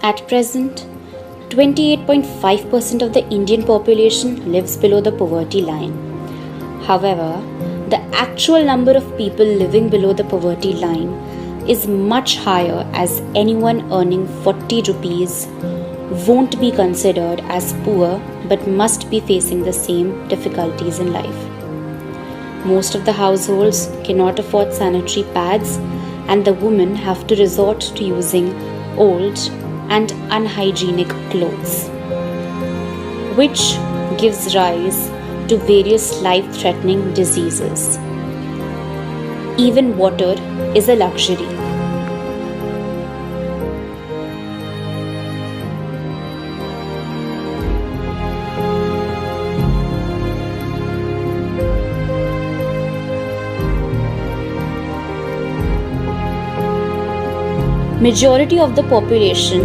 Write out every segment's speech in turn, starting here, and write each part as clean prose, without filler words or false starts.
At present, 28.5% of the Indian population lives below the poverty line. However, the actual number of people living below the poverty line is much higher, as anyone earning 40 rupees won't be considered as poor but must be facing the same difficulties in life. Most of the households cannot afford sanitary pads, and the women have to resort to using old and unhygienic clothes, which gives rise to various life-threatening diseases. Even water is a luxury. Majority of the population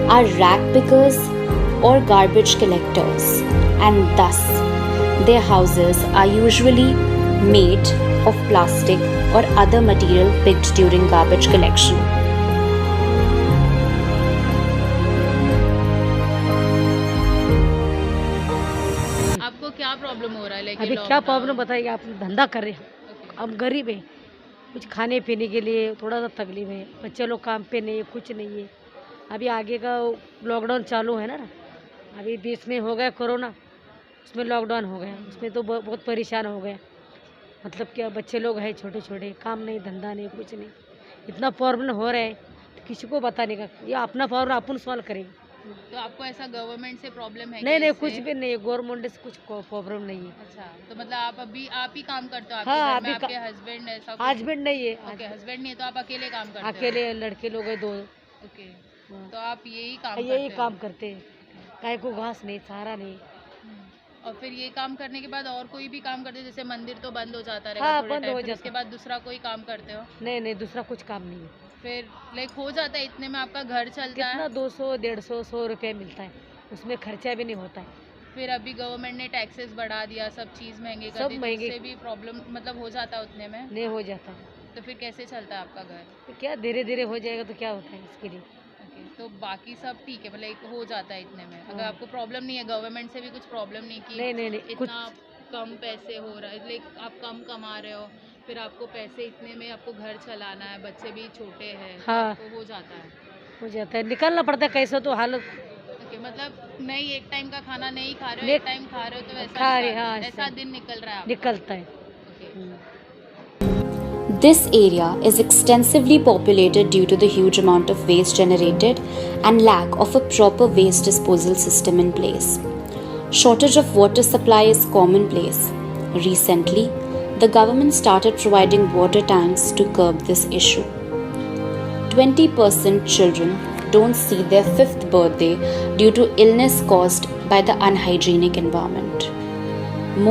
are rag pickers or garbage collectors, and thus their houses are usually made of plastic or other material picked during garbage collection. आपको क्या problem हो रहा है? लेकिन अभी क्या problem बताइए? आप धंधा कर रहे हैं, अब गरीब है, कुछ खाने पीने के लिए थोड़ा सा तकलीफ है, बच्चे लोग काम पे नहीं है, कुछ नहीं है। अभी आगे का लॉकडाउन चालू है ना, अभी बीच में हो गया कोरोना, उसमें लॉकडाउन हो गया, उसमें तो बहुत परेशान हो गया। मतलब क्या, बच्चे लोग हैं छोटे छोटे, काम नहीं, धंधा नहीं, कुछ नहीं, इतना प्रॉब्लम हो रहा है तो किसी को बताने का, ये अपना प्रॉब्लम अपन सॉल्व करेंगे। तो आपको ऐसा गवर्नमेंट से प्रॉब्लम है? नहीं, कुछ भी नहीं है, गवर्नमेंट से कुछ प्रॉब्लम नहीं है। अच्छा, तो मतलब आप ही काम करते हो? आपके हाँ, घर में अभी आपके हस्बैंड ऐसा? हस्बैंड नहीं है। ओके, हस्बैंड नहीं है तो आप अकेले काम करते हो? अकेले लड़के लोग हैं 2। ओके, तो आप यही यही काम करते हैं, गाय को घास नहीं, सहारा नहीं। और फिर ये काम करने के बाद और कोई भी काम करते हो? जैसे मंदिर तो बंद हो जाता रहेगा हाँ, थोड़े बंद टाइम, हो फिर जाता। उसके बाद दूसरा कोई काम करते हो? नहीं, दूसरा कुछ काम नहीं है। फिर लाइक हो जाता है इतने में आपका घर चलता कितना है? 200, 150, 100 रुपये मिलता है, उसमें खर्चा भी नहीं होता है। फिर अभी गवर्नमेंट ने टैक्सेस बढ़ा दिया, सब चीज़ महंगे कर सब दी, तो महंगे। उससे भी प्रॉब्लम मतलब हो जाता है उतने में? नहीं हो जाता है तो फिर कैसे चलता है आपका घर? तो क्या, धीरे धीरे हो जाएगा तो क्या होता है इसके लिए। ओके, तो बाकी सब ठीक है, मतलब एक हो जाता है इतने में? अगर हाँ। आपको प्रॉब्लम नहीं है, गवर्नमेंट से भी कुछ प्रॉब्लम नहीं कि नहीं, कुछ इतना कम पैसे हो रहा है, लाइक आप कम कमा रहे हो, फिर आपको पैसे इतने में आपको घर चलाना है, बच्चे भी छोटे हैं, तो हाँ। आपको हो जाता है? हो जाता है, निकलना पड़ता है कैसे तो हालत। ओके, मतलब नहीं एक टाइम का खाना नहीं खा रहे हो, नहीं एक टाइम खा रहे हो, तो वैसा खा रहे, हाँ, ऐसा दिन निकल रहा है आपका? निकलता है। Okay. This area is extensively populated due to the huge amount of waste generated and lack of a proper waste disposal system in place. Shortage of water supply is commonplace. Recently, the government started providing water tanks to curb this issue. 20% children don't see their 5th birthday due to illness caused by the unhygienic environment.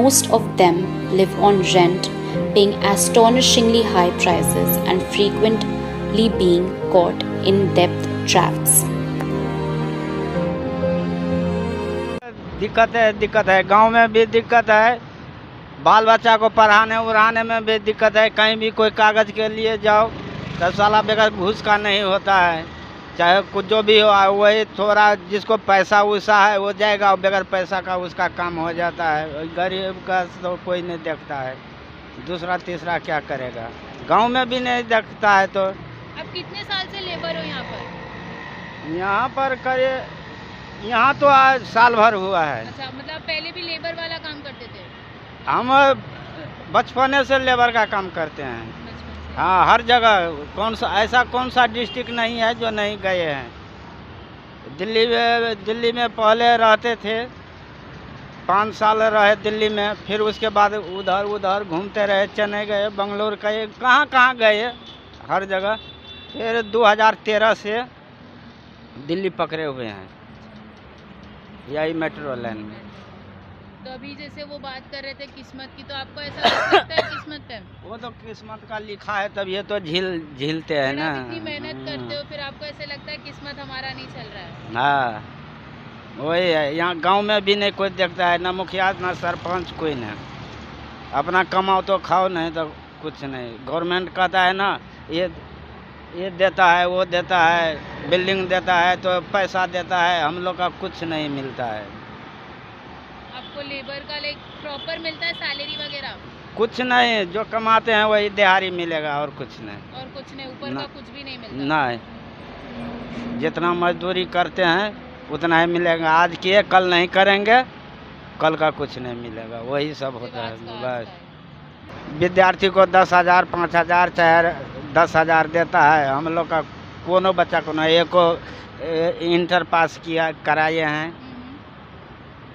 Most of them live on rent, paying astonishingly high prices and frequently being caught in debt traps. दिक्कत है, गांव में भी दिक्कत है, बाल बच्चा को पढ़ाने उड़ाने में भी दिक्कत है। कहीं भी कोई कागज़ के लिए जाओ तो साला बगैर घूस का नहीं होता है, चाहे कुछ जो भी हो, वही थोड़ा जिसको पैसा वैसा है वो जाएगा, और बगैर पैसा का उसका काम हो जाता है। गरीब का तो कोई नहीं देखता है, दूसरा तीसरा क्या करेगा, गांव में भी नहीं देखता है। तो आप कितने साल से लेबर हो यहाँ पर? यहाँ पर करे, यहाँ तो आज साल भर हुआ है। अच्छा, मतलब पहले भी लेबर वाला काम करते थे? हम बचपने से लेबर का काम करते हैं। बचपन से? हाँ, हर जगह ऐसा कौन सा डिस्ट्रिक्ट नहीं है जो नहीं गए हैं। दिल्ली में पहले रहते थे, 5 साल रहे दिल्ली में, फिर उसके बाद उधर घूमते रहे, चेन्नई गए, बंगलोर गए, कहाँ गए, हर जगह। फिर 2013 से दिल्ली पकड़े हुए हैं, यही मेट्रो लाइन में। तो अभी जैसे वो बात कर रहे थे किस्मत की, तो आपको ऐसा लगता है किस्मत पे? वो तो किस्मत का लिखा है, तब ये तो झीलते हैं ना। आप इतनी मेहनत करते हो, फिर आपको ऐसे लगता है किस्मत हमारा नहीं चल रहा है? हाँ, वही है। यहाँ गांव में भी नहीं कोई देखता है, ना मुखिया ना सरपंच, कोई नहीं। अपना कमाओ तो खाओ, नहीं तो कुछ नहीं। गवर्नमेंट कहता है ना ये देता है, वो देता है, बिल्डिंग देता है, तो पैसा देता है, हम लोग का कुछ नहीं मिलता है। आपको लेबर का लाइक प्रॉपर मिलता है सैलरी वगैरह? कुछ नहीं, जो कमाते हैं वही दिहाड़ी मिलेगा और कुछ नहीं। और कुछ नहीं, ऊपर का कुछ भी नहीं मिलता? नहीं, जितना मजदूरी करते हैं उतना ही मिलेगा। आज किए कल नहीं करेंगे, कल का कुछ नहीं मिलेगा, वही सब होता है बस। विद्यार्थी को 10,000 5,000 चाहे 10,000 देता है। हम लोग का कोनो बच्चा को नहीं, एक को इंटर पास किया कराए हैं,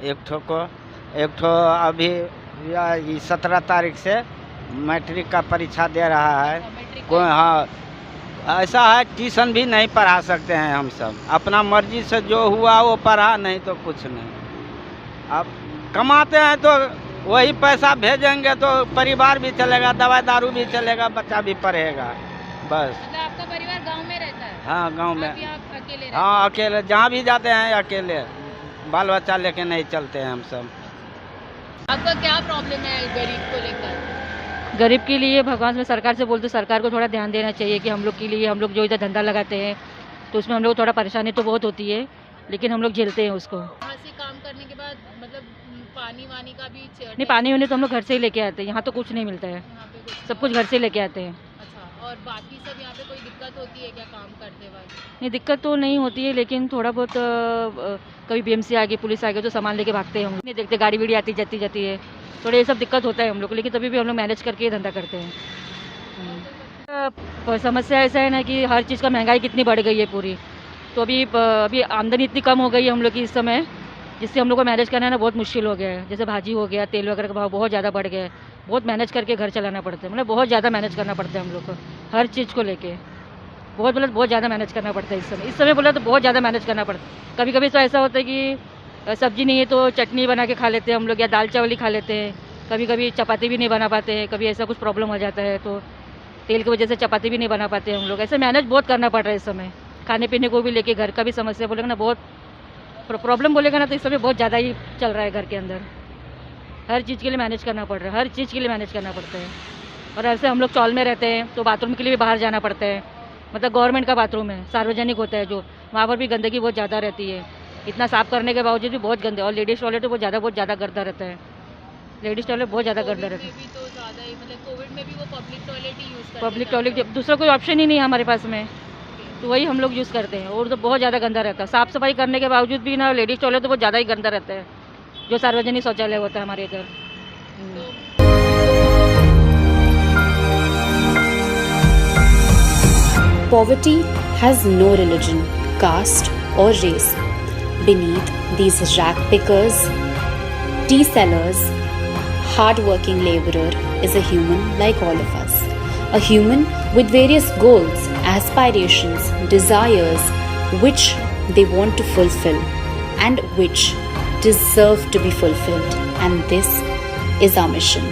एक ठो अभी 17 तारीख से मैट्रिक का परीक्षा दे रहा है। कोई हाँ ऐसा है, ट्यूशन भी नहीं पढ़ा सकते हैं हम सब, अपना मर्जी से जो हुआ वो पढ़ा, नहीं तो कुछ नहीं। अब कमाते हैं तो वही पैसा भेजेंगे तो परिवार भी चलेगा, दवाई दारू भी चलेगा, बच्चा भी पढ़ेगा बस। मतलब आपका परिवार गांव में रहता है? हाँ गांव में। आप अकेले रहते हाँ अकेले, जहाँ भी जाते हैं अकेले, बाल बच्चा लेके नहीं चलते हैं हम सब। आपका क्या प्रॉब्लम है गरीब को लेकर? गरीब के लिए भगवान में सरकार से बोलते, सरकार को थोड़ा ध्यान देना चाहिए कि हम लोग के लिए, हम लोग जो इधर धंधा लगाते हैं तो उसमें हम लोग थोड़ा परेशानी तो बहुत होती है, लेकिन हम लोग झेलते हैं उसको। यहाँ से काम करने के बाद मतलब पानी वानी का भी नहीं, पानी वानी तो हम लोग घर से ही लेके आते हैं, यहाँ तो कुछ नहीं मिलता है, यहाँ पे कुछ सब कुछ घर से लेके आते हैं। अच्छा, और बाकी सब यहाँ पे कोई दिक्कत होती है क्या काम करते वक्त? नहीं, दिक्कत तो नहीं होती है, लेकिन थोड़ा बहुत कभी बीएमसी आ गई, पुलिस आ गई तो सामान लेके भागते हैं हम, नहीं देखते, गाड़ी बीड़ी आती जाती है, थोड़ा ये सब दिक्कत होता है हम लोग को, लेकिन तभी भी हम लोग मैनेज करके ये धंधा करते हैं। समस्या ऐसा है ना कि हर चीज़ का महंगाई कितनी बढ़ गई है पूरी, तो अभी आमदनी इतनी कम हो गई है हम लोग की इस समय, जिससे हम लोग को मैनेज करना ना बहुत मुश्किल हो गया है। जैसे भाजी हो गया, तेल वगैरह का भाव बहुत ज़्यादा बढ़ गया है, बहुत मैनेज करके घर चलाना पड़ता है, मतलब बहुत ज़्यादा मैनेज करना पड़ता है हम लोग को हर चीज़ को लेके, बहुत ज़्यादा मैनेज करना पड़ता है इस समय बोला तो बहुत ज़्यादा मैनेज करना पड़ता है। कभी कभी तो ऐसा होता है कि सब्जी नहीं है तो चटनी बना के खा लेते हैं हम लोग, या दाल चावल ही खा लेते हैं, कभी कभी चपाती भी नहीं बना पाते हैं, कभी ऐसा कुछ प्रॉब्लम हो जाता है तो तेल की वजह से चपाती भी नहीं बना पाते हम लोग। ऐसे मैनेज बहुत करना पड़ रहा है इस समय, खाने पीने को भी लेके, घर का भी समस्या बोलेगा ना, बहुत प्रॉब्लम बोलेगा ना तो इस समय बहुत ज़्यादा ही चल रहा है घर के अंदर, हर चीज़ के लिए मैनेज करना पड़ रहा है, हर चीज़ के लिए मैनेज करना पड़ता है। और ऐसे हम लोग चौल में रहते हैं तो बाथरूम के लिए भी बाहर जाना पड़ता है, मतलब गवर्नमेंट का बाथरूम है, सार्वजनिक होता है जो, वहाँ पर भी गंदगी बहुत ज़्यादा रहती है, इतना साफ़ करने के बावजूद भी बहुत गंदे, और लेडीज़ टॉयलेट तो बहुत ज़्यादा गंदा रहता है, लेडीज़ टॉयलेट बहुत ज़्यादा गंदा रहता है। तो ज़्यादा ही मतलब कोविड में भी वो पब्लिक टॉयलेट ही यूज़ करते पब्लिक टॉयलेट दूसरा कोई ऑप्शन ही नहीं है हमारे पास में, तो वही हम लोग यूज़ करते हैं, और तो बहुत ज़्यादा गंदा रहता है, साफ़ सफाई करने के बावजूद भी ना लेडीज़ टॉयलेट तो बहुत ज़्यादा ही गंदा रहता है, जो सार्वजनिक शौचालय होता है हमारे इधर। Poverty has no religion, caste, or race. Beneath these rag pickers, tea sellers, hard-working laborer is a human like all of us. A human with various goals, aspirations, desires, which they want to fulfill and which deserve to be fulfilled. And this is our mission.